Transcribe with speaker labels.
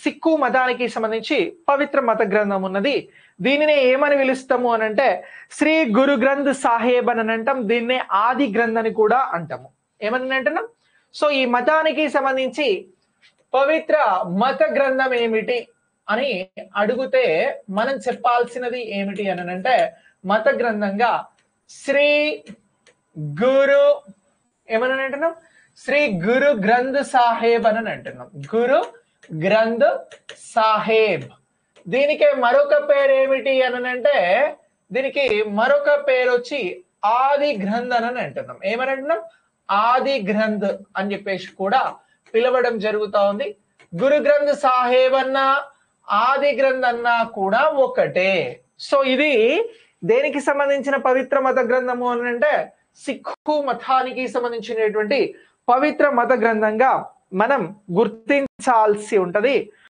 Speaker 1: సిక్కు మతానికి సంబంధించి పవిత్ర మత గ్రంథం ఉన్నది. దీనిని ఏమని పిలుస్తాము అని అంటే శ్రీ గురు గ్రంథ్ సాహేబ్ అని అంటాం. దీన్నే ఆది గ్రంథ్ అని కూడా అంటాము. ఏమని అంటున్నాం? సో ఈ మతానికి సంబంధించి పవిత్ర మత గ్రంథం ఏమిటి అని అడిగితే మనం చెప్పాల్సినది ఏమిటి అని అంటే మత గ్రంథంగా శ్రీ గురు ఏమని అంటున్నాం? శ్రీ గురు గ్రంథ్ సాహేబ్ అని అంటున్నాం. గురు గ్రంథ్ సాహేబ్. దీనికి మరొక పేరు ఏమిటి అని అంటే దీనికి మరొక పేరు వచ్చి ఆది గ్రంథ్ అని అంటున్నాం. ఏమని అంటున్నాం? ఆది గ్రంథ్ అని చెప్పేసి కూడా పిలవడం జరుగుతా ఉంది. గురు గ్రంథ్ సాహేబ్ అన్నా ఆది గ్రంథ్ అన్నా కూడా ఒకటే. సో ఇది దేనికి సంబంధించిన పవిత్ర మత గ్రంథము అని అంటే సిక్కు మతానికి సంబంధించినటువంటి పవిత్ర మత గ్రంథంగా మనం గుర్తించాల్సి ఉంటది.